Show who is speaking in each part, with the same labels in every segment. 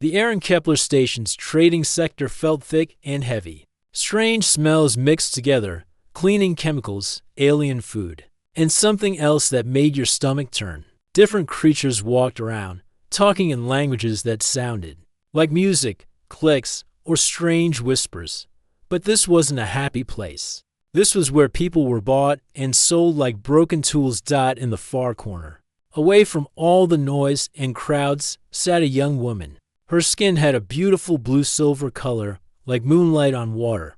Speaker 1: The air in Kepler Station's trading sector felt thick and heavy. Strange smells mixed together, cleaning chemicals, alien food, and something else that made your stomach turn. Different creatures walked around, talking in languages that sounded like music, clicks, or strange whispers. But this wasn't a happy place. This was where people were bought and sold like broken tools. In the far corner, away from all the noise and crowds, sat a young woman. Her skin had a beautiful blue-silver color, like moonlight on water.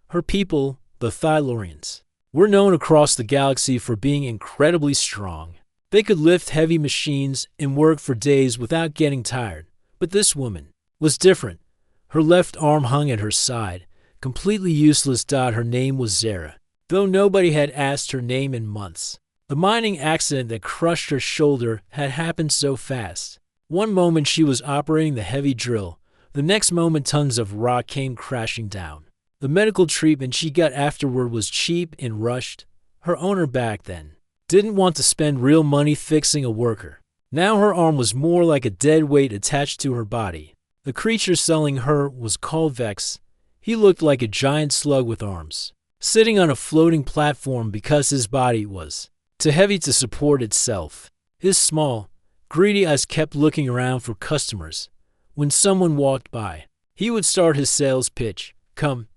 Speaker 1: Her people, the Thylorians, were known across the galaxy for being incredibly strong. They could lift heavy machines and work for days without getting tired. But this woman was different. Her left arm hung at her side, completely useless. Her name was Zara, though nobody had asked her name in months. The mining accident that crushed her shoulder had happened so fast. One moment she was operating the heavy drill, the next moment tons of rock came crashing down. The medical treatment she got afterward was cheap and rushed. Her owner back then didn't want to spend real money fixing a worker. Now her arm was more like a dead weight attached to her body. The creature selling her was called Vex. He looked like a giant slug with arms, sitting on a floating platform because his body was too heavy to support itself. His small, greedy eyes kept looking around for customers. When someone walked by, he would start his sales pitch. Come,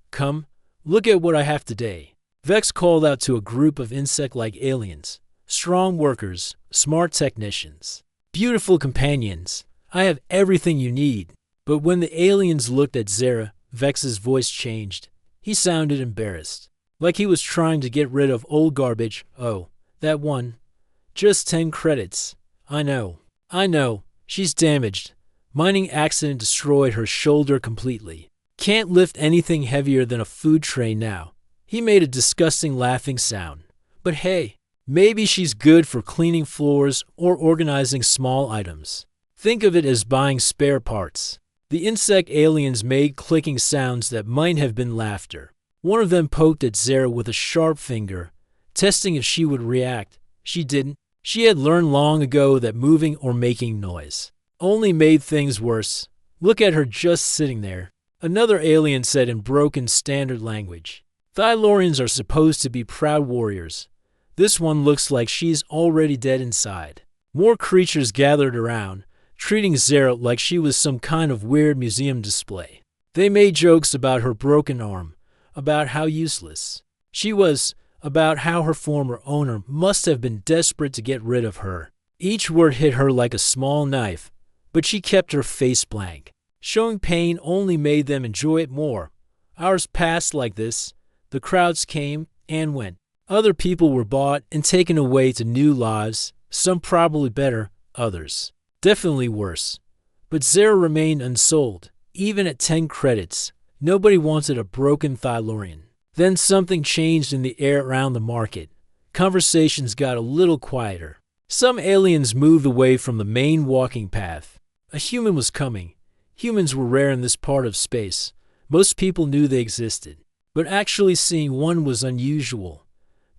Speaker 1: look at what I have today. Vex called out to a group of insect-like aliens. Strong workers, smart technicians, beautiful companions. I have everything you need. But when the aliens looked at Zara, Vex's voice changed. He sounded embarrassed, like he was trying to get rid of old garbage. Oh, that one. Just 10 credits. I know. She's damaged. Mining accident destroyed her shoulder completely. Can't lift anything heavier than a food tray now. He made a disgusting laughing sound. But hey, maybe she's good for cleaning floors or organizing small items. Think of it as buying spare parts. The insect aliens made clicking sounds that might have been laughter. One of them poked at Zara with a sharp finger, testing if she would react. She didn't. She had learned long ago that moving or making noise only made things worse. Look at her just sitting there. Another alien said in broken standard language. Thylorians are supposed to be proud warriors. This one looks like she's already dead inside. More creatures gathered around, treating Zara like she was some kind of weird museum display. They made jokes about her broken arm, about how useless she was, about how her former owner must have been desperate to get rid of her. Each word hit her like a small knife, but she kept her face blank. Showing pain only made them enjoy it more. Hours passed like this. The crowds came and went. Other people were bought and taken away to new lives, some probably better, others definitely worse. But Zara remained unsold. Even at 10 credits, nobody wanted a broken Thylorian. Then something changed in the air around the market. Conversations got a little quieter. Some aliens moved away from the main walking path. A human was coming. Humans were rare in this part of space. Most people knew they existed. But actually seeing one was unusual.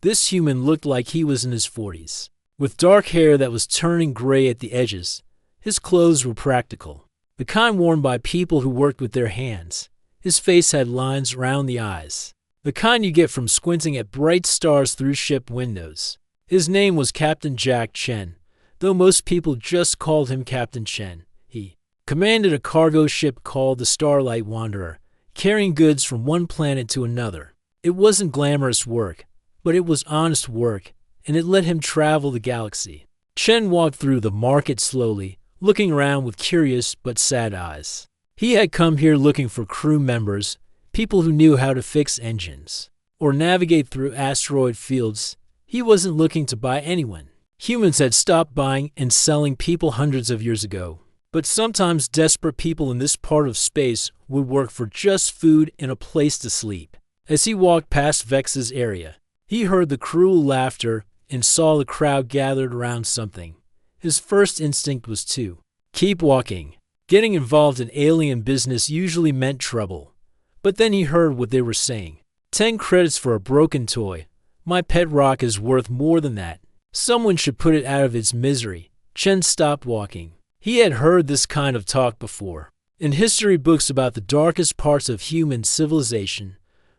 Speaker 1: This human looked like he was in his 40s, with dark hair that was turning gray at the edges. His clothes were practical, the kind worn by people who worked with their hands. His face had lines around the eyes, the kind you get from squinting at bright stars through ship windows. His name was Captain Jack Chen, though most people just called him Captain Chen. He commanded a cargo ship called the Starlight Wanderer, carrying goods from one planet to another. It wasn't glamorous work, but it was honest work, and it let him travel the galaxy. Chen walked through the market slowly, looking around with curious but sad eyes. He had come here looking for crew members, people who knew how to fix engines or navigate through asteroid fields. He wasn't looking to buy anyone. Humans had stopped buying and selling people hundreds of years ago. But sometimes desperate people in this part of space would work for just food and a place to sleep. As he walked past Vex's area, he heard the cruel laughter and saw the crowd gathered around something. His first instinct was to keep walking. Getting involved in alien business usually meant trouble. But then he heard what they were saying. 10 credits for a broken toy. My pet rock is worth more than that. Someone should put it out of its misery. Chen stopped walking. He had heard this kind of talk before. In history books about the darkest parts of human civilization,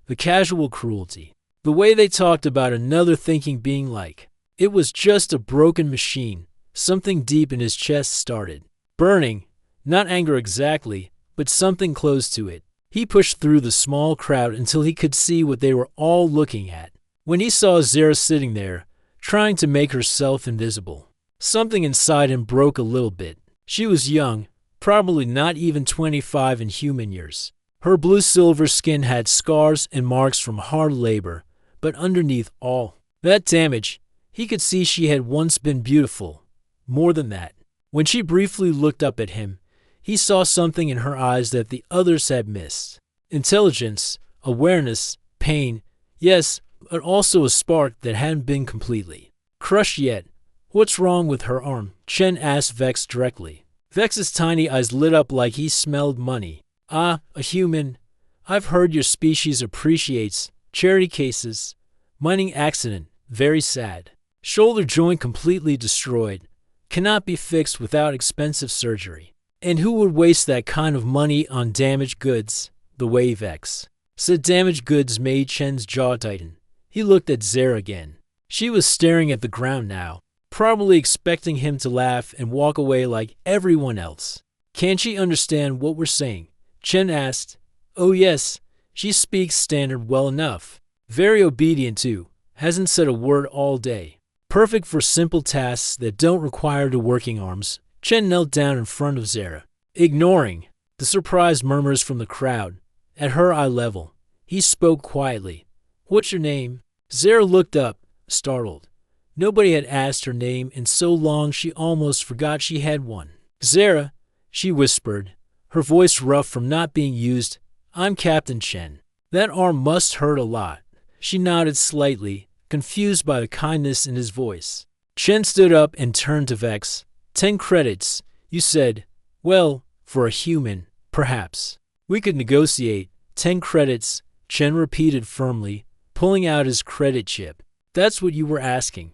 Speaker 1: the casual cruelty, the way they talked about another thinking being like, it was just a broken machine, something deep in his chest started burning, not anger exactly, but something close to it. He pushed through the small crowd until he could see what they were all looking at. When he saw Zara sitting there, trying to make herself invisible, something inside him broke a little bit. She was young, probably not even 25 in human years. Her blue-silver skin had scars and marks from hard labor, but underneath all that damage, he could see she had once been beautiful. More than that, when she briefly looked up at him, he saw something in her eyes that the others had missed. Intelligence, awareness, pain, yes, but also a spark that hadn't been completely crushed yet. What's wrong with her arm? Chen asked Vex directly. Vex's tiny eyes lit up like he smelled money. Ah, a human. I've heard your species appreciates charity cases. Mining accident, very sad. Shoulder joint completely destroyed. Cannot be fixed without expensive surgery. And who would waste that kind of money on damaged goods? The way Vex said damaged goods made Chen's jaw tighten. He looked at Zara again. She was staring at the ground now, probably expecting him to laugh and walk away like everyone else. Can't she understand what we're saying? Chen asked. Oh yes, she speaks standard well enough. Very obedient too. Hasn't said a word all day. Perfect for simple tasks that don't require the working arms. Chen knelt down in front of Zara, ignoring the surprised murmurs from the crowd. At her eye level, he spoke quietly. What's your name? Zara looked up, startled. Nobody had asked her name in so long she almost forgot she had one. Zara, she whispered, her voice rough from not being used. I'm Captain Chen. That arm must hurt a lot. She nodded slightly, confused by the kindness in his voice. Chen stood up and turned to Vex. 10 credits, you said. Well, for a human, perhaps. We could negotiate. 10 credits, Chen repeated firmly, pulling out his credit chip. That's what you were asking.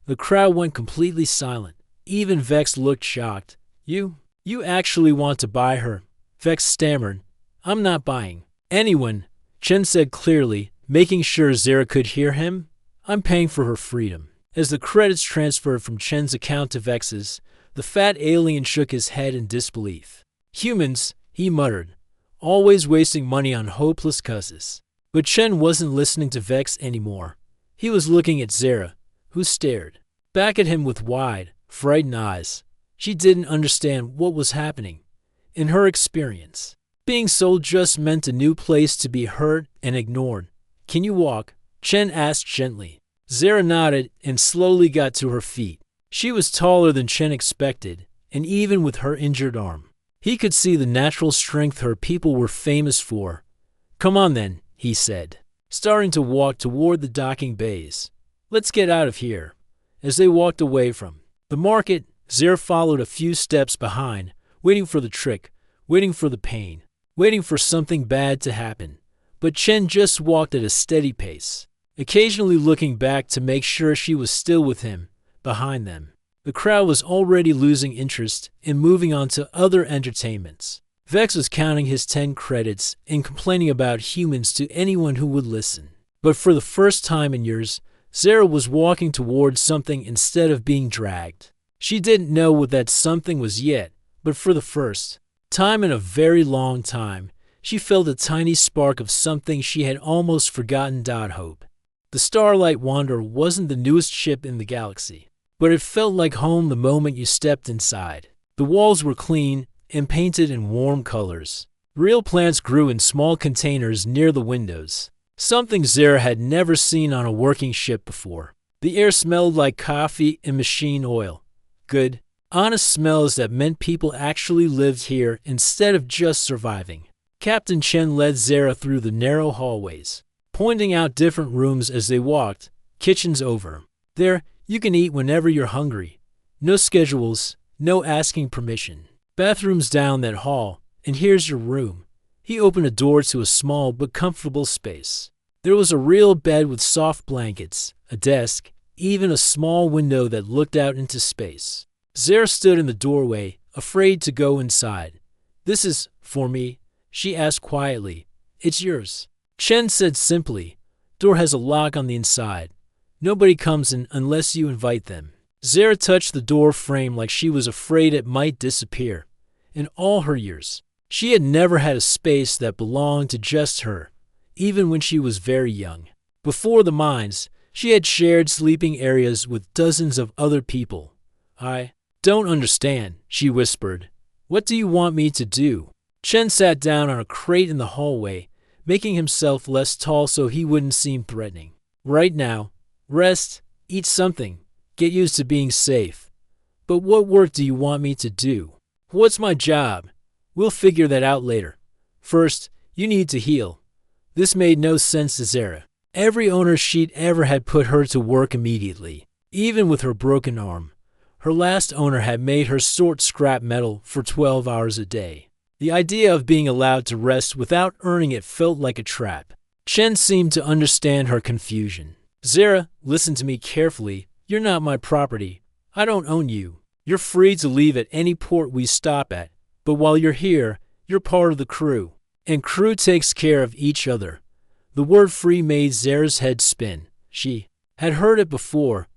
Speaker 1: The crowd went completely silent. Even Vex looked shocked. You actually want to buy her? Vex stammered. I'm not buying anyone, Chen said clearly, making sure Zara could hear him. I'm paying for her freedom. As the credits transferred from Chen's account to Vex's, the fat alien shook his head in disbelief. Humans, he muttered, always wasting money on hopeless cusses. But Chen wasn't listening to Vex anymore. He was looking at Zara, who stared back at him with wide, frightened eyes. She didn't understand what was happening. In her experience, being sold just meant a new place to be hurt and ignored. Can you walk? Chen asked gently. Zara nodded and slowly got to her feet. She was taller than Chen expected, and even with her injured arm, he could see the natural strength her people were famous for. Come on then, he said, starting to walk toward the docking bays. Let's get out of here. As they walked away from the market, Zara followed a few steps behind, waiting for the trick, waiting for the pain, waiting for something bad to happen. But Chen just walked at a steady pace, occasionally looking back to make sure she was still with him. Behind them, the crowd was already losing interest and moving on to other entertainments. Vex was counting his 10 credits and complaining about humans to anyone who would listen. But for the first time in years, Zara was walking towards something instead of being dragged. She didn't know what that something was yet, but for the first time in a very long time, she felt a tiny spark of something she had almost forgotten. Hope. The Starlight Wanderer wasn't the newest ship in the galaxy, but it felt like home the moment you stepped inside. The walls were clean and painted in warm colors. Real plants grew in small containers near the windows, something Zara had never seen on a working ship before. The air smelled like coffee and machine oil. Good, honest smells that meant people actually lived here instead of just surviving. Captain Chen led Zara through the narrow hallways, pointing out different rooms as they walked. Kitchens over there, you can eat whenever you're hungry. No schedules, no asking permission. Bathrooms down that hall, and here's your room. He opened a door to a small but comfortable space. There was a real bed with soft blankets, a desk, even a small window that looked out into space. Zara stood in the doorway, afraid to go inside. "This is for me," she asked quietly. "It's yours." Chen said simply, "Door has a lock on the inside. Nobody comes in unless you invite them." Zara touched the door frame like she was afraid it might disappear. In all her years, she had never had a space that belonged to just her, even when she was very young. Before the mines, she had shared sleeping areas with dozens of other people. "I don't understand," she whispered. "What do you want me to do?" Chen sat down on a crate in the hallway, making himself less tall so he wouldn't seem threatening. "Right now, rest, eat something, get used to being safe. But what work do you want me to do?" "What's my job? We'll figure that out later. First, you need to heal." This made no sense to Zara. Every owner she'd ever had put her to work immediately, even with her broken arm. Her last owner had made her sort scrap metal for 12 hours a day. The idea of being allowed to rest without earning it felt like a trap. Chen seemed to understand her confusion. "Zara, listen to me carefully. You're not my property. I don't own you. You're free to leave at any port we stop at, but while you're here, you're part of the crew. And crew takes care of each other." The word free made Zara's head spin. She had heard it before,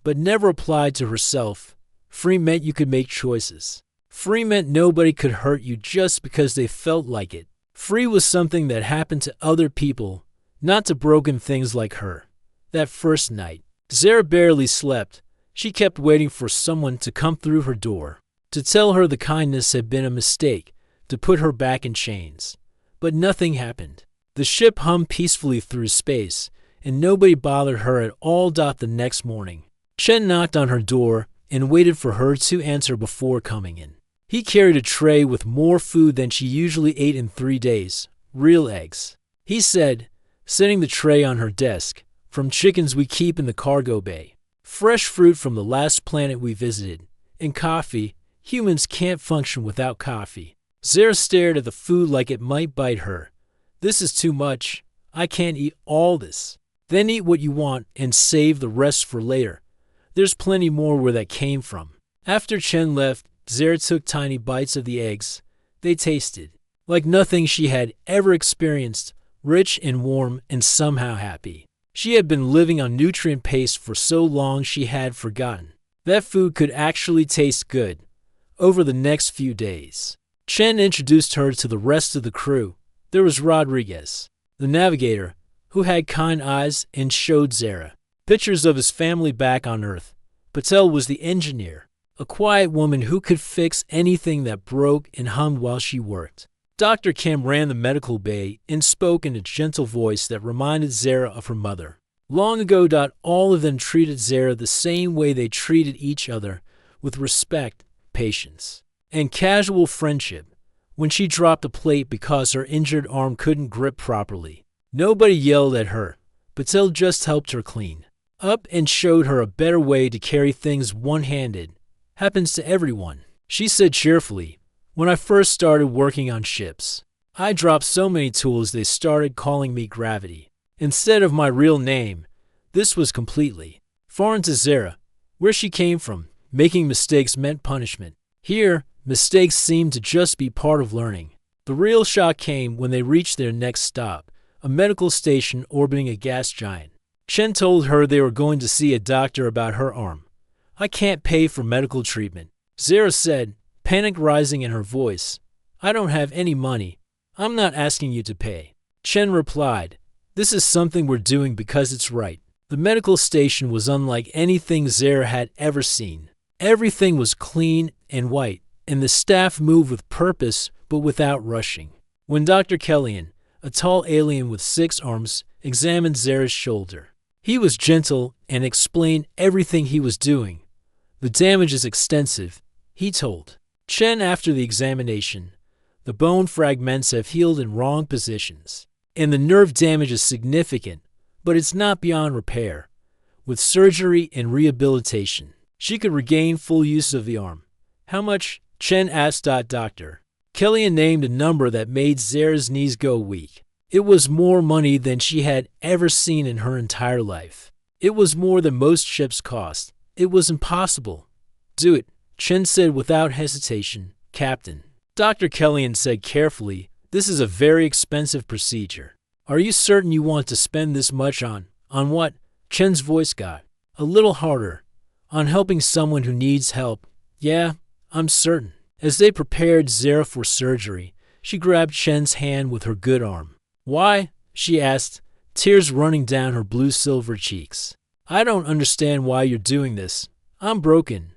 Speaker 1: but never applied to herself. Free meant you could make choices. Free meant nobody could hurt you just because they felt like it. Free was something that happened to other people, not to broken things like her. That first night, Zara barely slept. She kept waiting for someone to come through her door, to tell her the kindness had been a mistake, to put her back in chains. But nothing happened. The ship hummed peacefully through space, and nobody bothered her at all. The next morning, Chen knocked on her door and waited for her to answer before coming in. He carried a tray with more food than she usually ate in 3 days. Real eggs, he said, setting the tray on her desk. "From chickens we keep in the cargo bay. Fresh fruit from the last planet we visited. And coffee. Humans can't function without coffee." Zara stared at the food like it might bite her. "This is too much. I can't eat all this." "Then eat what you want and save the rest for later. There's plenty more where that came from." After Chen left, Zara took tiny bites of the eggs. They tasted like nothing she had ever experienced, rich and warm and somehow happy. She had been living on nutrient paste for so long she had forgotten that food could actually taste good. Over the next few days, Chen introduced her to the rest of the crew. There was Rodriguez, the navigator, who had kind eyes and showed Zara pictures of his family back on Earth. Patel was the engineer, a quiet woman who could fix anything that broke and hummed while she worked. Dr. Kim ran the medical bay and spoke in a gentle voice that reminded Zara of her mother. Long ago, all of them treated Zara the same way they treated each other, with respect, patience, and casual friendship. When she dropped a plate because her injured arm couldn't grip properly, nobody yelled at her. Patel just helped her clean up and showed her a better way to carry things one-handed. "Happens to everyone," she said cheerfully. "When I first started working on ships, I dropped so many tools they started calling me Gravity instead of my real name." This was completely foreign to Zara. Where she came from, making mistakes meant punishment. Here, mistakes seemed to just be part of learning. The real shock came when they reached their next stop, a medical station orbiting a gas giant. Chen told her they were going to see a doctor about her arm. "I can't pay for medical treatment," Zara said, panic rising in her voice. "I don't have any money. I'm not asking you to pay." Chen replied, "This is something we're doing because it's right." The medical station was unlike anything Zara had ever seen. Everything was clean and white, and the staff moved with purpose but without rushing. When Dr. Kellyan, a tall alien with 6 arms, examined Zara's shoulder, he was gentle and explained everything he was doing. "The damage is extensive," he told Chen after the examination. "The bone fragments have healed in wrong positions, and the nerve damage is significant, but it's not beyond repair. With surgery and rehabilitation, she could regain full use of the arm." "How much?" Chen asked. Dr. Kellyan named a number that made Zara's knees go weak. It was more money than she had ever seen in her entire life. It was more than most ships cost. It was impossible. "Do it," Chen said without hesitation. "Captain." Dr. Kellyan said carefully, "This is a very expensive procedure. Are you certain you want to spend this much on what?" Chen's voice got a little harder. "On helping someone who needs help. Yeah, I'm certain." As they prepared Zara for surgery, she grabbed Chen's hand with her good arm. "Why?" she asked, tears running down her blue-silver cheeks. "I don't understand why you're doing this. I'm broken.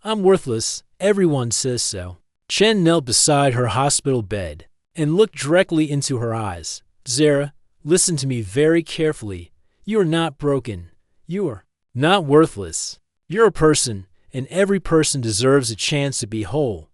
Speaker 1: I'm worthless. Everyone says so." Chen knelt beside her hospital bed and looked directly into her eyes. "Zara, listen to me very carefully. You are not broken. You are not worthless. You're a person, and every person deserves a chance to be whole.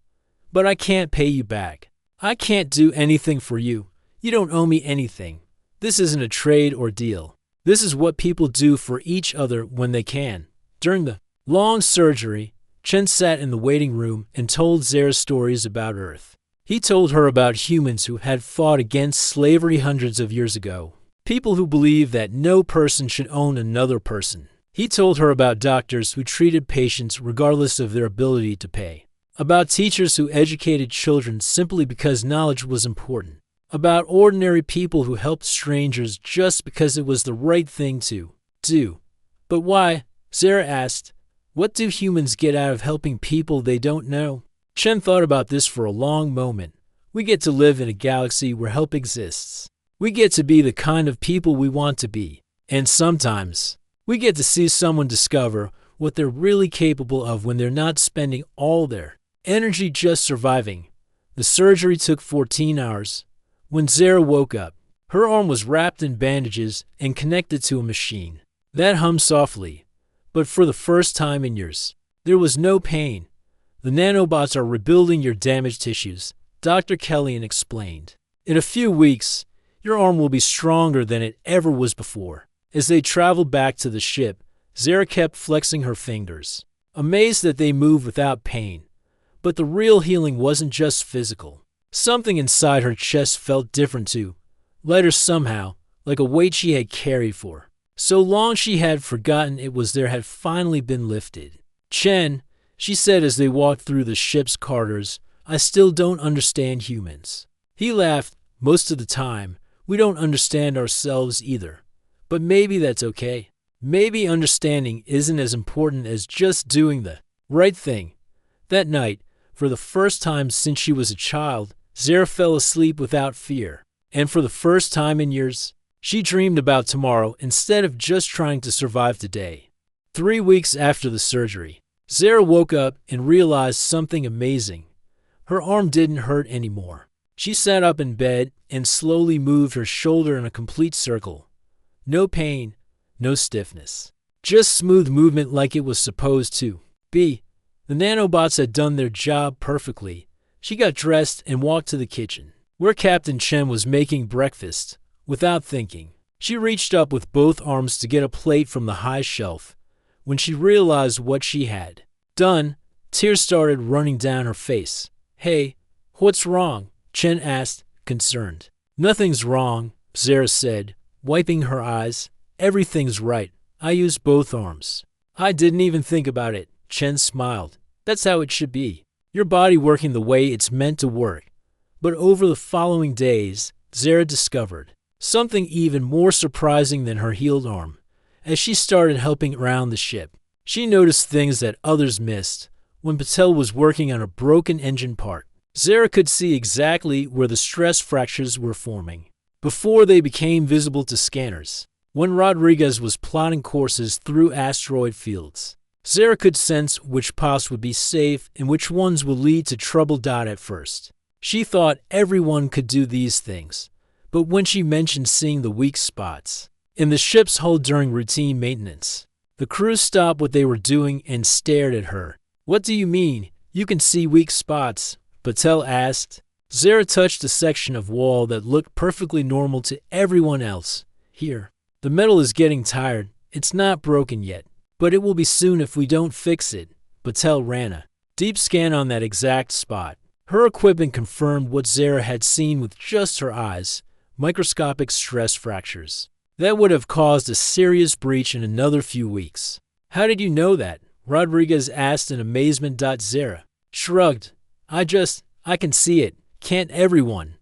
Speaker 1: But I can't pay you back. I can't do anything for you. You don't owe me anything. This isn't a trade or deal. This is what people do for each other when they can." During the long surgery, Chen sat in the waiting room and told Zara stories about Earth. He told her about humans who had fought against slavery hundreds of years ago, people who believe that no person should own another person. He told her about doctors who treated patients regardless of their ability to pay, about teachers who educated children simply because knowledge was important, about ordinary people who helped strangers just because it was the right thing to do. "But why?" Zara asked. "What do humans get out of helping people they don't know?" Chen thought about this for a long moment. "We get to live in a galaxy where help exists. We get to be the kind of people we want to be. And sometimes, we get to see someone discover what they're really capable of when they're not spending all their energy just surviving." The surgery took 14 hours. When Zara woke up, her arm was wrapped in bandages and connected to a machine that hummed softly. But for the first time in years, there was no pain. "The nanobots are rebuilding your damaged tissues," Dr. Kellyan explained. "In a few weeks, your arm will be stronger than it ever was before." As they traveled back to the ship, Zara kept flexing her fingers, amazed that they moved without pain. But the real healing wasn't just physical. Something inside her chest felt different too, lighter somehow, like a weight she had carried for so long she had forgotten it was there had finally been lifted. "Chen," she said as they walked through the ship's corridors, "I still don't understand humans." He laughed. "Most of the time, we don't understand ourselves either. But maybe that's okay. Maybe understanding isn't as important as just doing the right thing." That night, for the first time since she was a child, Zara fell asleep without fear. And for the first time in years, she dreamed about tomorrow instead of just trying to survive today. 3 weeks after the surgery, Zara woke up and realized something amazing. Her arm didn't hurt anymore. She sat up in bed and slowly moved her shoulder in a complete circle. No pain, no stiffness. Just smooth movement like it was supposed to be. The nanobots had done their job perfectly. She got dressed and walked to the kitchen, where Captain Chen was making breakfast. Without thinking, she reached up with both arms to get a plate from the high shelf. When she realized what she had done, tears started running down her face. "Hey, what's wrong?" Chen asked, concerned. "Nothing's wrong," Zara said, wiping her eyes. "Everything's right. I used both arms." "I didn't even think about it," Chen smiled. "That's how it should be. Your body working the way it's meant to work." But over the following days, Zara discovered something even more surprising than her healed arm. As she started helping around the ship, she noticed things that others missed. When Patel was working on a broken engine part, Zara could see exactly where the stress fractures were forming before they became visible to scanners. When Rodriguez was plotting courses through asteroid fields, Zara could sense which paths would be safe and which ones would lead to trouble. At first, she thought everyone could do these things. But when she mentioned seeing the weak spots in the ship's hull during routine maintenance, the crew stopped what they were doing and stared at her. "What do you mean, you can see weak spots?" Patel asked. Zara touched a section of wall that looked perfectly normal to everyone else. "Here. The metal is getting tired. It's not broken yet, but it will be soon if we don't fix it." Patel ran a deep scan on that exact spot. Her equipment confirmed what Zara had seen with just her eyes. Microscopic stress fractures that would have caused a serious breach in another few weeks. "How did you know that?" Rodriguez asked in amazement. Zara shrugged. I I can see it. Can't everyone?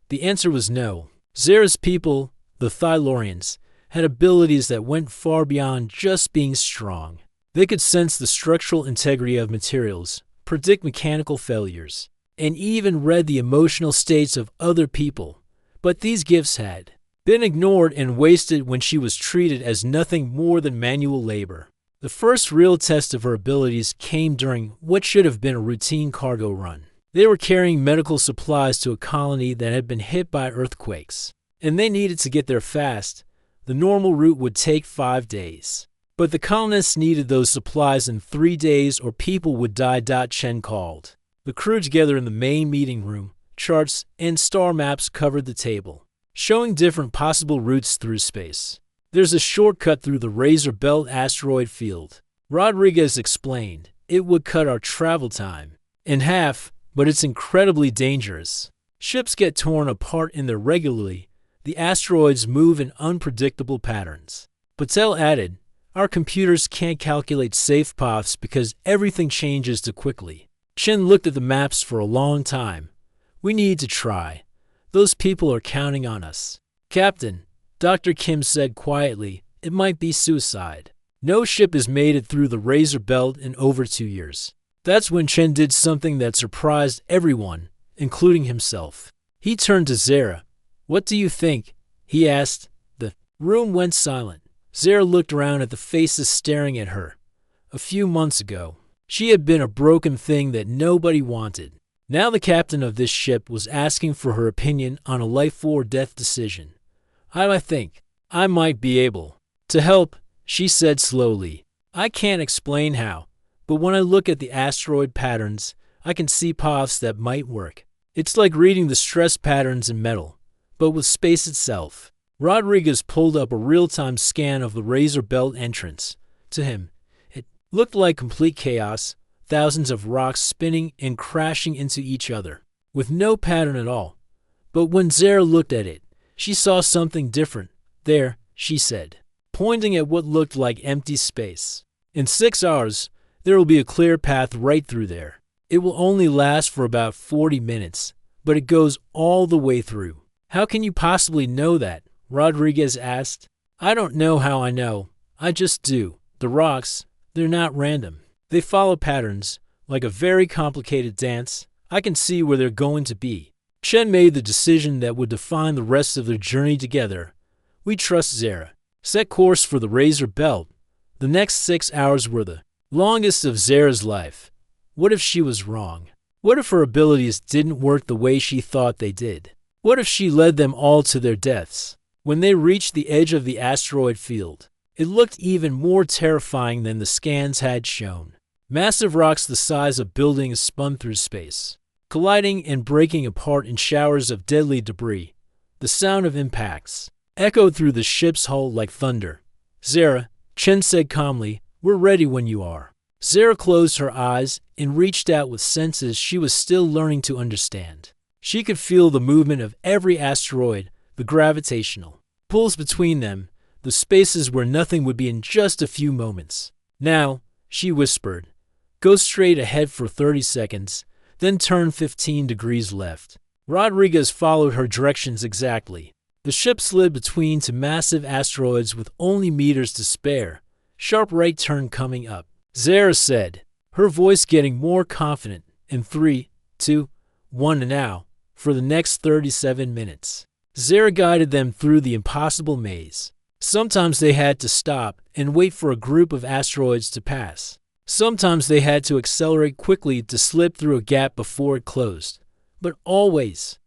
Speaker 1: The answer was no. Zara's people, the Thylorians, had abilities that went far beyond just being strong. They could sense the structural integrity of materials, predict mechanical failures, and even read the emotional states of other people. But these gifts had been ignored and wasted when she was treated as nothing more than manual labor. The first real test of her abilities came during what should have been a routine cargo run. They were carrying medical supplies to a colony that had been hit by earthquakes, and they needed to get there fast. The normal route would take 5 days. But the colonists needed those supplies in 3 days or people would die. Chen called the crew together in the main meeting room. Charts and star maps covered the table, showing different possible routes through space. There's a shortcut through the Razor Belt asteroid field. Rodriguez explained. It would cut our travel time in half, but it's incredibly dangerous. Ships get torn apart irregularly. The asteroids move in unpredictable patterns. Patel added, our computers can't calculate safe paths because everything changes too quickly. Chen looked at the maps for a long time. We need to try. Those people are counting on us. Captain, Dr. Kim said quietly, it might be suicide. No ship has made it through the Razor Belt in over 2 years. That's when Chen did something that surprised everyone, including himself. He turned to Zara. What do you think? He asked. The room went silent. Zara looked around at the faces staring at her. A few months ago, she had been a broken thing that nobody wanted. Now the captain of this ship was asking for her opinion on a life-or-death decision. I think I might be able to help, she said slowly. I can't explain how, but when I look at the asteroid patterns, I can see paths that might work. It's like reading the stress patterns in metal, but with space itself. Rodriguez pulled up a real-time scan of the Razor Belt entrance. To him, it looked like complete chaos, thousands of rocks spinning and crashing into each other, with no pattern at all. But when Zara looked at it, she saw something different. There, she said, pointing at what looked like empty space. In 6 hours, there will be a clear path right through there. It will only last for about 40 minutes, but it goes all the way through. How can you possibly know that? Rodriguez asked. I don't know how I know. I just do. The rocks, they're not random. They follow patterns, like a very complicated dance. I can see where they're going to be. Chen made the decision that would define the rest of their journey together. We trust Zara. Set course for the Razor Belt. The next 6 hours were the longest of Zara's life. What if she was wrong? What if her abilities didn't work the way she thought they did? What if she led them all to their deaths? When they reached the edge of the asteroid field, it looked even more terrifying than the scans had shown. Massive rocks the size of buildings spun through space, colliding and breaking apart in showers of deadly debris. The sound of impacts echoed through the ship's hull like thunder. Zara, Chen said calmly, we're ready when you are. Zara closed her eyes and reached out with senses she was still learning to understand. She could feel the movement of every asteroid, the gravitational pulls between them, the spaces where nothing would be in just a few moments. Now, she whispered, go straight ahead for 30 seconds, then turn 15 degrees left. Rodriguez followed her directions exactly. The ship slid between two massive asteroids with only meters to spare. Sharp right turn coming up. Zara said, her voice getting more confident. In 3, 2, 1 and now, for the next 37 minutes. Zara guided them through the impossible maze. Sometimes they had to stop and wait for a group of asteroids to pass. Sometimes they had to accelerate quickly to slip through a gap before it closed. But always,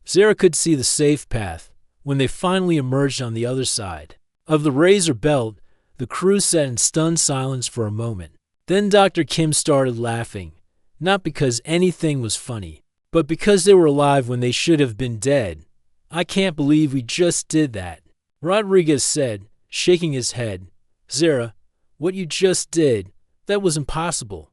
Speaker 1: Zara could see the safe path. When they finally emerged on the other side of the Razor Belt, the crew sat in stunned silence for a moment. Then Dr. Kim started laughing, not because anything was funny, but because they were alive when they should have been dead. I can't believe we just did that, Rodriguez said, shaking his head. Zara, what you just did, that was impossible.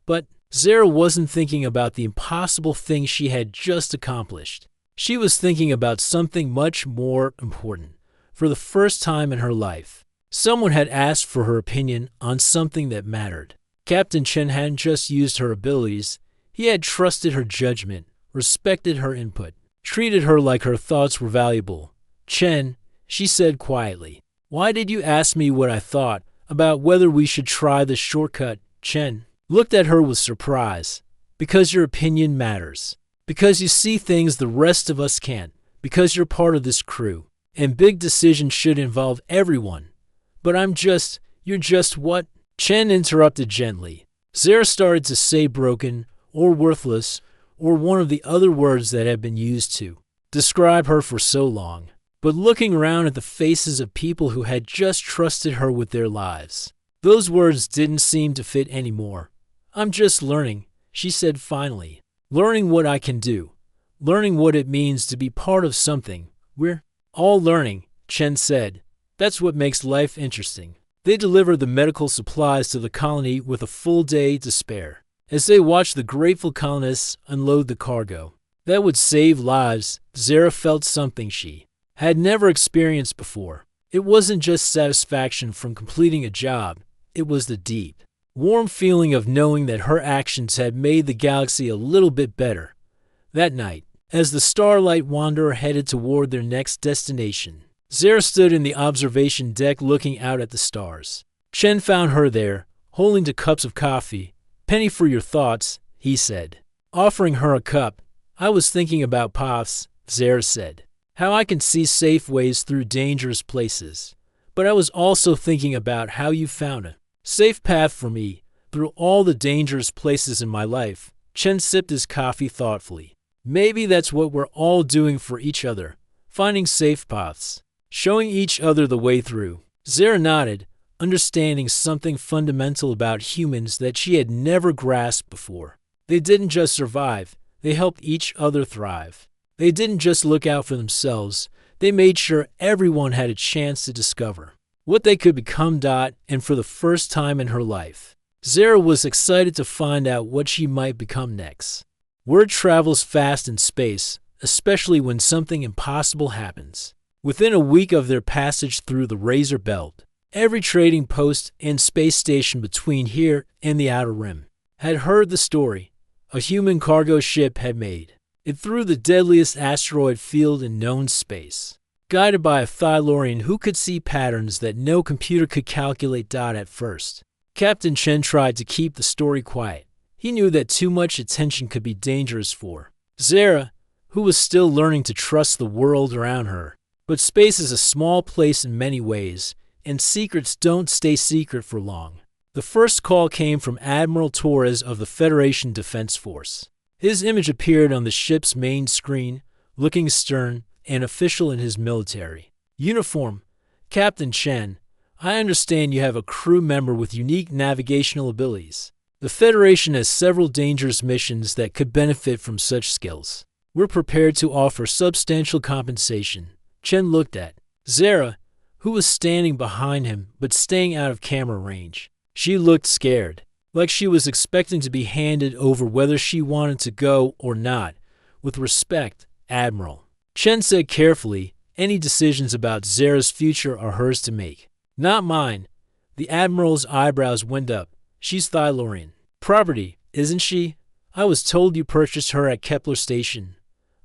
Speaker 1: But Zara wasn't thinking about the impossible thing she had just accomplished. She was thinking about something much more important. For the first time in her life, someone had asked for her opinion on something that mattered. Captain Chen hadn't just used her abilities, He had trusted her judgment, respected her input, treated her like her thoughts were valuable. "Chen," she said quietly, "why did you ask me what I thought about whether we should try the shortcut?" Chen looked at her with surprise. "Because your opinion matters. Because you see things the rest of us can't. Because you're part of this crew. And big decisions should involve everyone. But you're just what?" Chen interrupted gently. Zara started to say broken, or worthless, or one of the other words that had been used to describe her for so long. But looking around at the faces of people who had just trusted her with their lives, those words didn't seem to fit anymore. "I'm just learning," she said finally. "Learning what I can do. Learning what it means to be part of something. We're all learning," Chen said. "That's what makes life interesting." They delivered the medical supplies to the colony with a full day to spare. As they watched the grateful colonists unload the cargo that would save lives, Zara felt something she had never experienced before. It wasn't just satisfaction from completing a job. It was the deep, warm feeling of knowing that her actions had made the galaxy a little bit better. That night, as the Starlight Wanderer headed toward their next destination, Zara stood in the observation deck looking out at the stars. Chen found her there, holding 2 cups of coffee. "Penny for your thoughts," he said, offering her a cup. "I was thinking about paths," Zara said. "How I can see safe ways through dangerous places. But I was also thinking about how you found a safe path for me through all the dangerous places in my life." Chen sipped his coffee thoughtfully. "Maybe that's what we're all doing for each other, finding safe paths, showing each other the way through." Zara nodded, understanding something fundamental about humans that she had never grasped before. They didn't just survive, they helped each other thrive. They didn't just look out for themselves, they made sure everyone had a chance to discover what they could become. And for the first time in her life, Zara was excited to find out what she might become next. Word travels fast in space, especially when something impossible happens. Within a week of their passage through the Razor Belt, every trading post and space station between here and the Outer Rim had heard the story a human cargo ship had made it through the deadliest asteroid field in known space, guided by a Thylorian who could see patterns that no computer could calculate. At first, Captain Chen tried to keep the story quiet. He knew that too much attention could be dangerous for Zara, who was still learning to trust the world around her. But space is a small place in many ways, and secrets don't stay secret for long. The first call came from Admiral Torres of the Federation Defense Force. His image appeared on the ship's main screen, looking stern and official in his military uniform. "Captain Chen, I understand you have a crew member with unique navigational abilities. The Federation has several dangerous missions that could benefit from such skills. We're prepared to offer substantial compensation." Chen looked at Zara, who was standing behind him but staying out of camera range. She looked scared, like she was expecting to be handed over whether she wanted to go or not. "With respect, Admiral," Chen said carefully, "any decisions about Zara's future are hers to make, not mine." The Admiral's eyebrows went up. "She's Thylorian property, isn't she? I was told you purchased her at Kepler Station."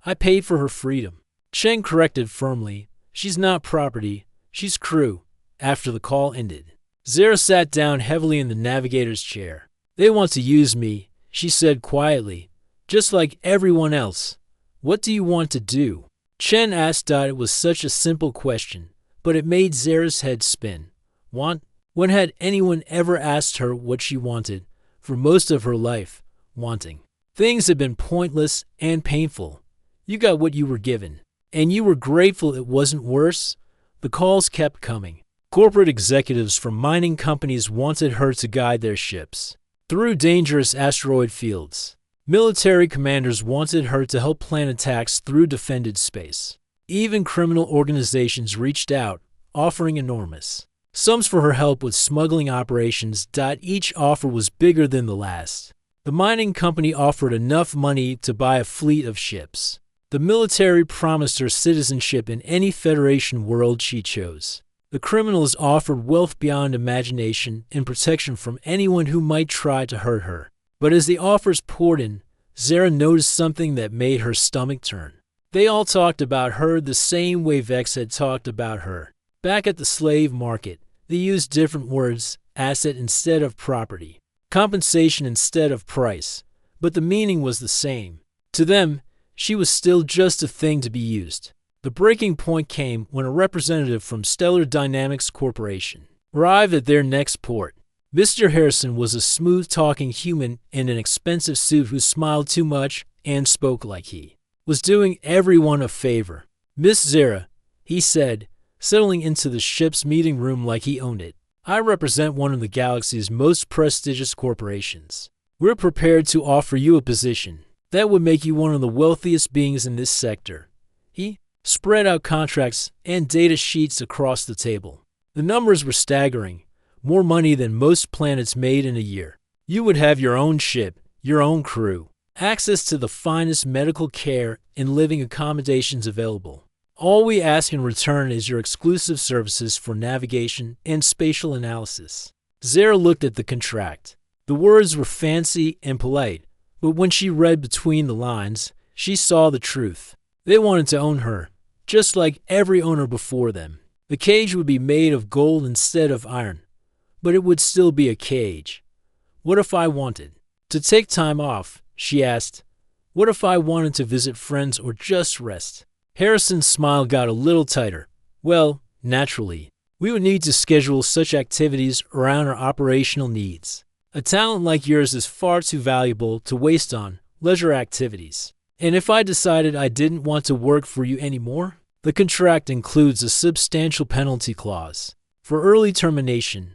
Speaker 1: "I paid for her freedom," Chen corrected firmly. "She's not property, she's crew." After the call ended, Zara sat down heavily in the navigator's chair. "They want to use me," she said quietly, "just like everyone else. What do you want to do?" Chen asked. It was such a simple question, but it made Zara's head spin. Want? When had anyone ever asked her what she wanted? For most of her life, wanting things had been pointless and painful. You got what you were given, and you were grateful it wasn't worse. The calls kept coming. Corporate executives from mining companies wanted her to guide their ships through dangerous asteroid fields. Military commanders wanted her to help plan attacks through defended space. Even criminal organizations reached out, offering enormous sums for her help with smuggling operations. Each offer was bigger than the last. The mining company offered enough money to buy a fleet of ships. The military promised her citizenship in any Federation world she chose. The criminals offered wealth beyond imagination and protection from anyone who might try to hurt her. But as the offers poured in, Zara noticed something that made her stomach turn. They all talked about her the same way Vex had talked about her. Back at the slave market, they used different words, asset instead of property, compensation instead of price, but the meaning was the same. To them, she was still just a thing to be used. The breaking point came when a representative from Stellar Dynamics Corporation arrived at their next port. Mr. Harrison was a smooth-talking human in an expensive suit who smiled too much and spoke like he was doing everyone a favor. "Miss Zara," he said, settling into the ship's meeting room like he owned it, "I represent one of the galaxy's most prestigious corporations. We're prepared to offer you a position that would make you one of the wealthiest beings in this sector." He spread out contracts and data sheets across the table. The numbers were staggering. More money than most planets made in a year. You would have your own ship, your own crew, access to the finest medical care and living accommodations available. All we ask in return is your exclusive services for navigation and spatial analysis. Zara looked at the contract. The words were fancy and polite, but when she read between the lines, she saw the truth. They wanted to own her, just like every owner before them. The cage would be made of gold instead of iron, but it would still be a cage. What if I wanted to take time off? She asked. What if I wanted to visit friends or just rest? Harrison's smile got a little tighter. Well, naturally, we would need to schedule such activities around our operational needs. A talent like yours is far too valuable to waste on leisure activities. And if I decided I didn't want to work for you anymore, the contract includes a substantial penalty clause. For early termination,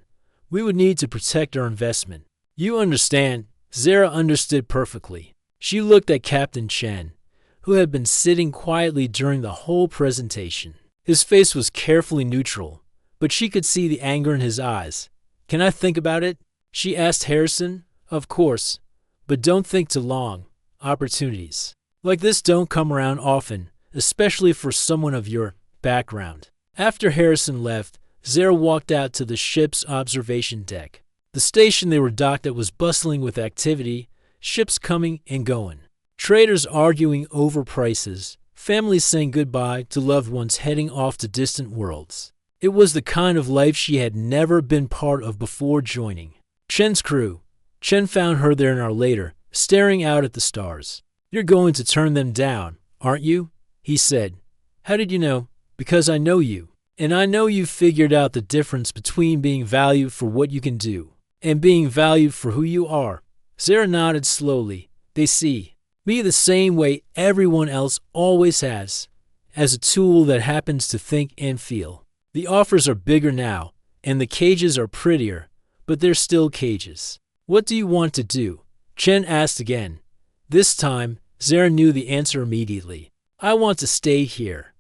Speaker 1: we would need to protect our investment. You understand? Zara understood perfectly. She looked at Captain Chen, who had been sitting quietly during the whole presentation. His face was carefully neutral, but she could see the anger in his eyes. Can I think about it? She asked Harrison. Of course, but don't think too long. Opportunities like this don't come around often, especially for someone of your background. After Harrison left, Zara walked out to the ship's observation deck. The station they were docked at was bustling with activity, ships coming and going, traders arguing over prices, families saying goodbye to loved ones heading off to distant worlds. It was the kind of life she had never been part of before joining Chen's crew. Chen found her there an hour later, staring out at the stars. "You're going to turn them down, aren't you?" he said. "How did you know?" "Because I know you. And I know you figured out the difference between being valued for what you can do and being valued for who you are." Zara nodded slowly. "They see me the same way everyone else always has, as a tool that happens to think and feel. The offers are bigger now, and the cages are prettier, but they're still cages." "What do you want to do?" Chen asked again. This time, Zara knew the answer immediately. "I want to stay here,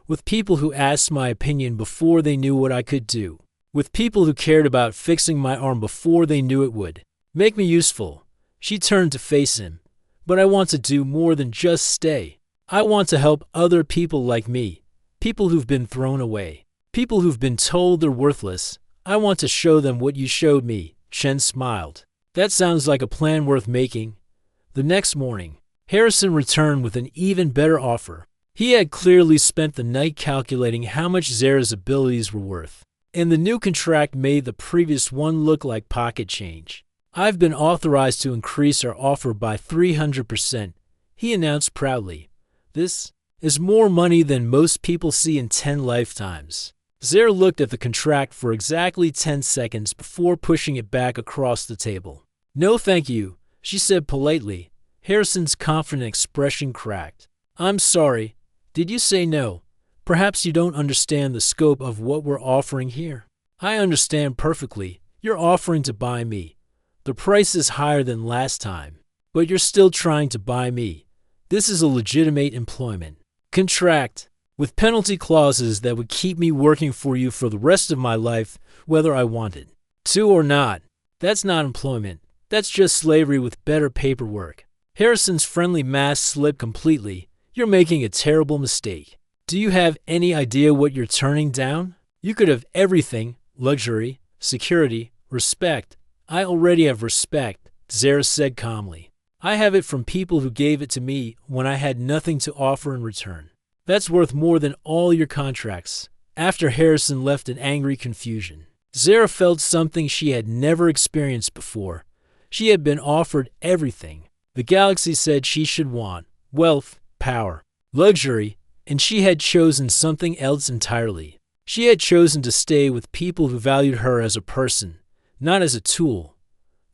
Speaker 1: with people who asked my opinion before they knew what I could do, with people who cared about fixing my arm before they knew it would make me useful." She turned to face him. "But I want to do more than just stay. I want to help other people like me, people who've been thrown away, people who've been told they're worthless. I want to show them what you showed me." Chen smiled. "That sounds like a plan worth making." The next morning, Harrison returned with an even better offer. He had clearly spent the night calculating how much Zara's abilities were worth, and the new contract made the previous one look like pocket change. "I've been authorized to increase our offer by 300%, he announced proudly. "This is more money than most people see in 10 lifetimes. Zara looked at the contract for exactly 10 seconds before pushing it back across the table. "No thank you," she said politely. Harrison's confident expression cracked. "I'm sorry. Did you say no? Perhaps you don't understand the scope of what we're offering here." "I understand perfectly. You're offering to buy me. The price is higher than last time, but you're still trying to buy me. This is a legitimate employment contract with penalty clauses that would keep me working for you for the rest of my life, whether I wanted to or not. That's not employment. That's just slavery with better paperwork." Harrison's friendly mask slipped completely. "You're making a terrible mistake. Do you have any idea what you're turning down? You could have everything: luxury, security, respect." "I already have respect," Zara said calmly. I have it from people who gave it to me when I had nothing to offer in return. That's worth more than all your contracts." After Harrison left in angry confusion, Zara felt something she had never experienced before. She had been offered everything the galaxy said she should want: wealth, power, luxury, and she had chosen something else entirely. She had chosen to stay with people who valued her as a person, not as a tool.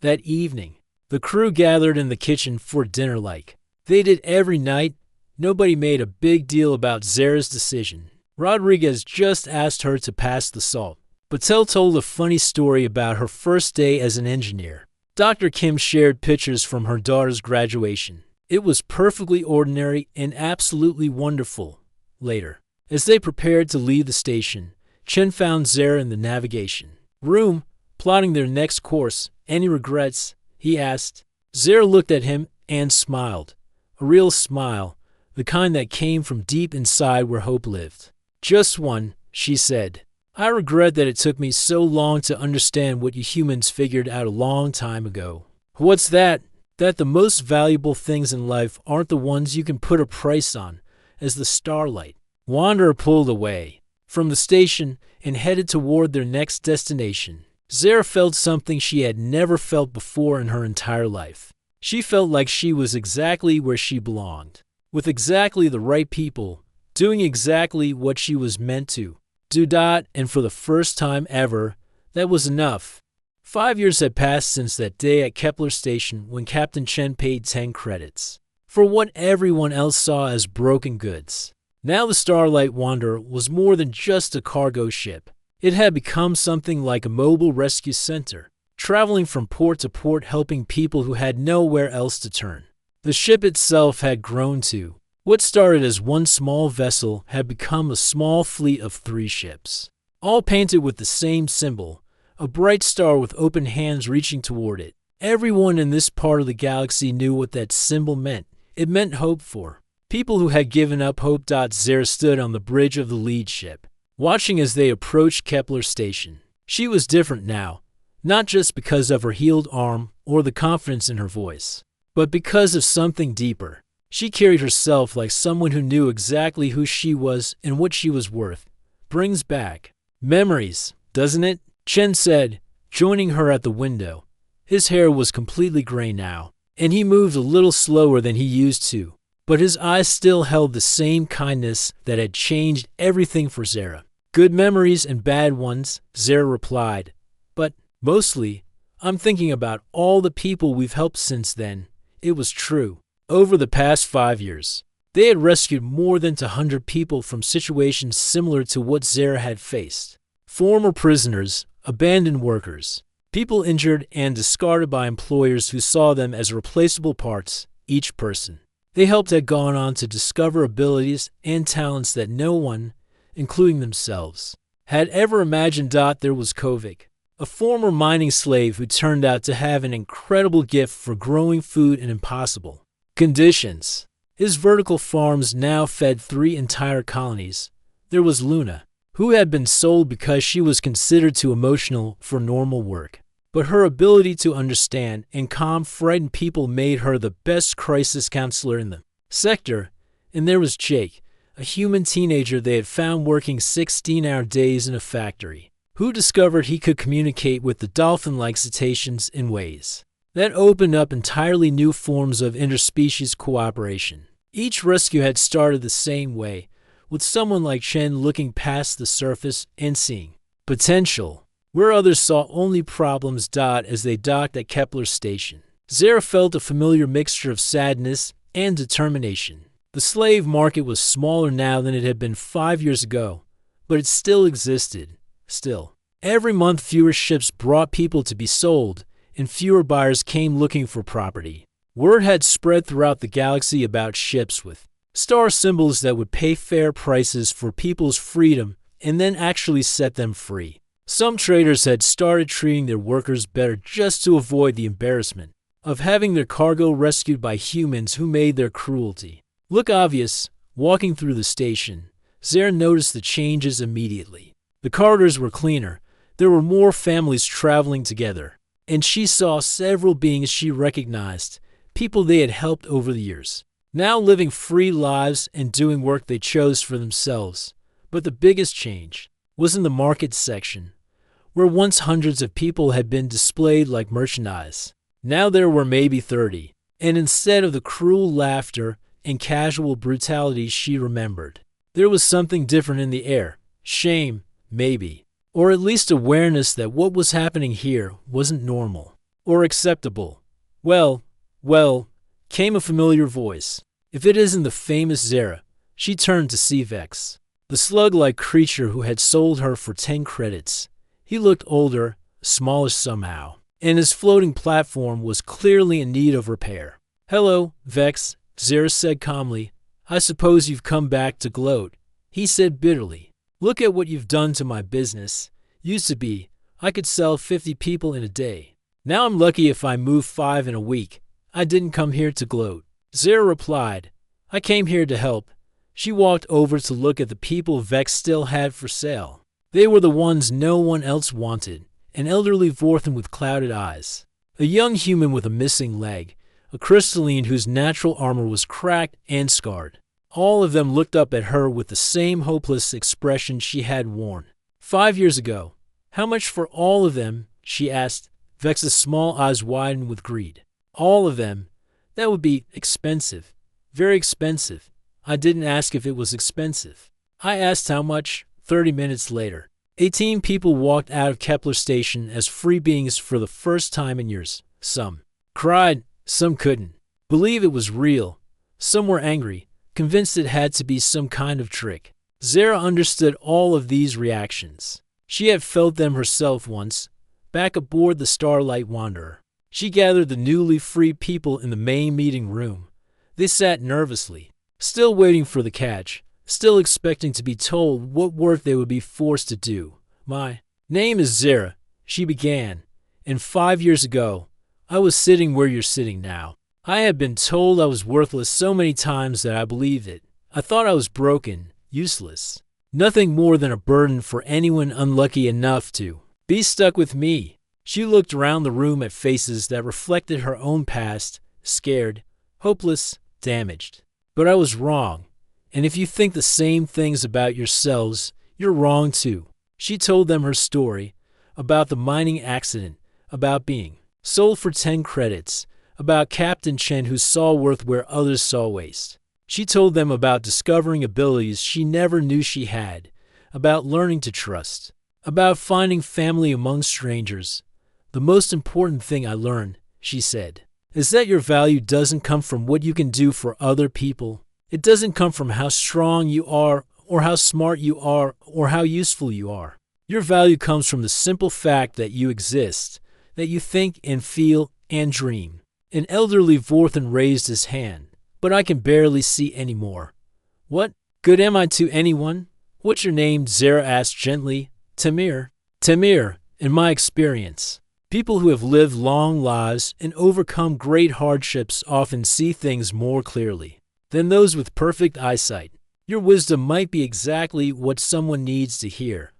Speaker 1: That evening, the crew gathered in the kitchen for dinner like they did every night. Nobody made a big deal about Zara's decision. Rodriguez just asked her to pass the salt. Patel told a funny story about her first day as an engineer. Dr. Kim shared pictures from her daughter's graduation. It was perfectly ordinary and absolutely wonderful. Later, as they prepared to leave the station, Chen found Zara in the navigation room, plotting their next course. "Any regrets?" he asked. Zara looked at him and smiled. A real smile, the kind that came from deep inside where hope lived. "Just one," she said. "I regret that it took me so long to understand what you humans figured out a long time ago." "What's that?" "That the most valuable things in life aren't the ones you can put a price on, as the starlight." Wanderer pulled away from the station and headed toward their next destination. Zara felt something she had never felt before in her entire life. She felt like she was exactly where she belonged, with exactly the right people, doing exactly what she was meant to do. And for the first time ever, that was enough. 5 years had passed since that day at Kepler Station when Captain Chen paid 10 credits for what everyone else saw as broken goods. Now the Starlight Wanderer was more than just a cargo ship. It had become something like a mobile rescue center, traveling from port to port helping people who had nowhere else to turn. The ship itself had grown too. What started as one small vessel had become a small fleet of 3 ships, all painted with the same symbol, a bright star with open hands reaching toward it. Everyone in this part of the galaxy knew what that symbol meant. It meant hope for people who had given up hope. Zara stood on the bridge of the lead ship, watching as they approached Kepler Station. She was different now, not just because of her healed arm or the confidence in her voice, but because of something deeper. She carried herself like someone who knew exactly who she was and what she was worth. "Brings back memories, doesn't it?" Chen said, joining her at the window. His hair was completely gray now, and he moved a little slower than he used to, but his eyes still held the same kindness that had changed everything for Zara. "Good memories and bad ones," Zara replied, "but mostly, I'm thinking about all the people we've helped since then." It was true. Over the past 5 years, they had rescued more than 100 people from situations similar to what Zara had faced. Former prisoners, abandoned workers, people injured and discarded by employers who saw them as replaceable parts. Each person they helped had gone on to discover abilities and talents that no one, including themselves, had ever imagined. There was Kovic, a former mining slave who turned out to have an incredible gift for growing food in impossible conditions. His vertical farms now fed 3 entire colonies. There was Luna, who had been sold because she was considered too emotional for normal work. But her ability to understand and calm frightened people made her the best crisis counselor in the sector. And there was Jake, a human teenager they had found working 16-hour days in a factory, who discovered he could communicate with the dolphin-like cetaceans in ways that opened up entirely new forms of interspecies cooperation. Each rescue had started the same way, with someone like Chen looking past the surface and seeing potential where others saw only problems. As they docked at Kepler Station, Zara felt a familiar mixture of sadness and determination. The slave market was smaller now than it had been 5 years ago, but it still existed. Still, every month fewer ships brought people to be sold, and fewer buyers came looking for property. Word had spread throughout the galaxy about ships with star symbols that would pay fair prices for people's freedom and then actually set them free. Some traders had started treating their workers better just to avoid the embarrassment of having their cargo rescued by humans who made their cruelty look obvious. Walking through the station, Zara noticed the changes immediately. The corridors were cleaner, there were more families traveling together, and she saw several beings she recognized, people they had helped over the years, now living free lives and doing work they chose for themselves. But the biggest change was in the market section, where once hundreds of people had been displayed like merchandise. Now there were maybe 30, and instead of the cruel laughter and casual brutality she remembered, there was something different in the air. Shame, maybe, or at least awareness that what was happening here wasn't normal or acceptable. Well, came a familiar voice. If it isn't the famous Zara, she turned to see Vex, the slug-like creature who had sold her for 10 credits. He looked older, smallish somehow, and his floating platform was clearly in need of repair. "Hello, Vex," Zara said calmly. "I suppose you've come back to gloat." He said bitterly, "Look at what you've done to my business. Used to be, I could sell 50 people in a day. Now I'm lucky if I move 5 in a week. I didn't come here to gloat." Zara replied, "I came here to help." She walked over to look at the people Vex still had for sale. They were the ones no one else wanted: an elderly Vorthan with clouded eyes, a young human with a missing leg, a crystalline whose natural armor was cracked and scarred. All of them looked up at her with the same hopeless expression she had worn 5 years ago. "How much for all of them?" she asked. Vex's small eyes widened with greed. "All of them? That would be expensive. Very expensive." "I didn't ask if it was expensive. I asked how much." 30 minutes later, 18 people walked out of Kepler Station as free beings for the first time in years. Some cried, some couldn't believe it was real. Some were angry, convinced it had to be some kind of trick. Zara understood all of these reactions. She had felt them herself once, back aboard the Starlight Wanderer. She gathered the newly free people in the main meeting room. They sat nervously, still waiting for the catch, still expecting to be told what work they would be forced to do. "My name is Zara," she began, "and 5 years ago, I was sitting where you're sitting now. I had been told I was worthless so many times that I believed it. I thought I was broken, useless, nothing more than a burden for anyone unlucky enough to be stuck with me." She looked around the room at faces that reflected her own past, scared, hopeless, damaged. "But I was wrong. And if you think the same things about yourselves, you're wrong too." She told them her story, about the mining accident, about being sold for 10 credits, about Captain Chen who saw worth where others saw waste. She told them about discovering abilities she never knew she had, about learning to trust, about finding family among strangers. "The most important thing I learned," she said, "is that your value doesn't come from what you can do for other people. It doesn't come from how strong you are, or how smart you are, or how useful you are. Your value comes from the simple fact that you exist, that you think and feel and dream." An elderly Vorthan raised his hand, "But I can barely see anymore." "What good am I to anyone?" "What's your name?" Zara asked gently. "Tamir." "Tamir, in my experience, people who have lived long lives and overcome great hardships often see things more clearly than those with perfect eyesight. Your wisdom might be exactly what someone needs to hear."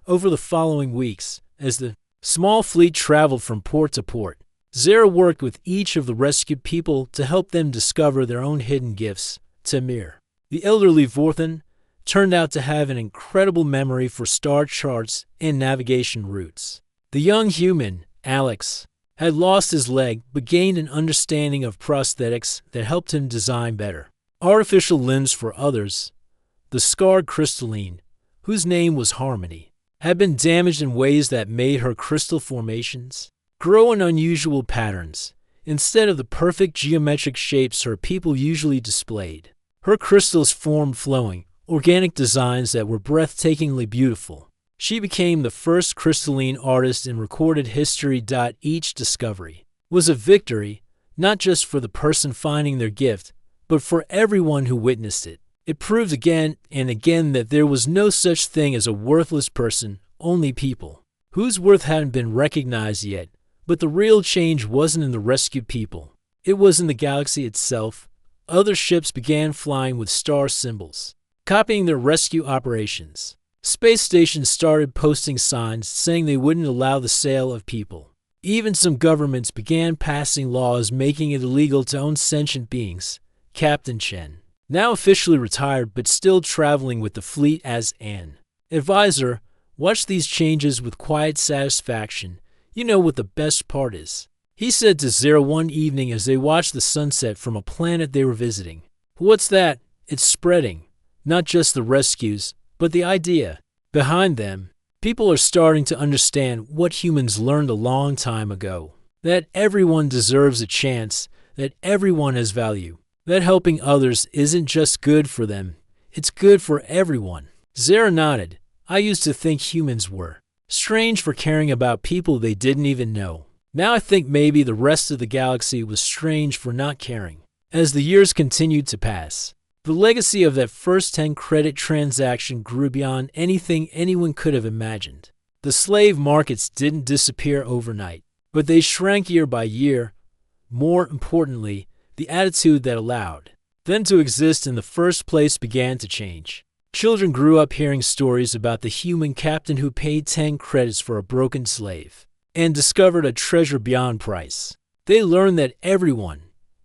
Speaker 1: Over the following weeks, as the small fleet traveled from port to port, Zara worked with each of the rescued people to help them discover their own hidden gifts. Tamir, the elderly Vorthan, turned out to have an incredible memory for star charts and navigation routes. The young human, Alex, had lost his leg but gained an understanding of prosthetics that helped him design better artificial limbs for others. The scarred crystalline, whose name was Harmony, had been damaged in ways that made her crystal formations grow in unusual patterns, instead of the perfect geometric shapes her people usually displayed. Her crystals formed flowing, organic designs that were breathtakingly beautiful. She became the first crystalline artist in recorded history. Each discovery was a victory, not just for the person finding their gift, but for everyone who witnessed it. It proved again and again that there was no such thing as a worthless person, only people whose worth hadn't been recognized yet. But the real change wasn't in the rescued people. It was in the galaxy itself. Other ships began flying with star symbols, copying their rescue operations. Space stations started posting signs saying they wouldn't allow the sale of people. Even some governments began passing laws making it illegal to own sentient beings. Captain Chen, now officially retired but still traveling with the fleet as an advisor, watched these changes with quiet satisfaction. You know what the best part is? He said to Zero one evening as they watched the sunset from a planet they were visiting. What's that? It's spreading. Not just the rescues, but the idea behind them. People are starting to understand what humans learned a long time ago. That everyone deserves a chance, that everyone has value, that helping others isn't just good for them, it's good for everyone. Zara nodded. I used to think humans were strange for caring about people they didn't even know. Now I think maybe the rest of the galaxy was strange for not caring. As the years continued to pass, the legacy of that first 10-credit transaction grew beyond anything anyone could have imagined. The slave markets didn't disappear overnight, but they shrank year by year. More importantly, the attitude that allowed them to exist in the first place began to change. Children grew up hearing stories about the human captain who paid 10 credits for a broken slave and discovered a treasure beyond price. They learned that everyone,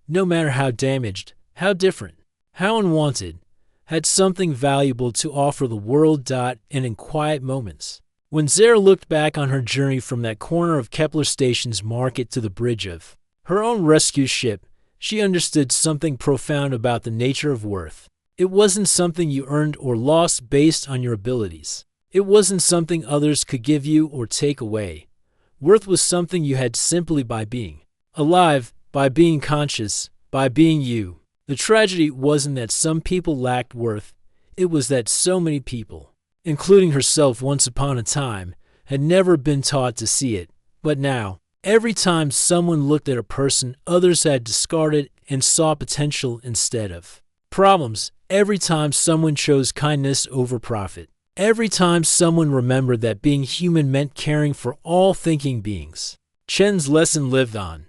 Speaker 1: no matter how damaged, how different, how unwanted, had something valuable to offer the world. And in quiet moments, when Zara looked back on her journey from that corner of Kepler Station's market to the bridge of her own rescue ship, she understood something profound about the nature of worth. It wasn't something you earned or lost based on your abilities. It wasn't something others could give you or take away. Worth was something you had simply by being alive, by being conscious, by being you. The tragedy wasn't that some people lacked worth, it was that so many people, including herself once upon a time, had never been taught to see it. But now, every time someone looked at a person others had discarded and saw potential instead of problems, every time someone chose kindness over profit, every time someone remembered that being human meant caring for all thinking beings, Chen's lesson lived on.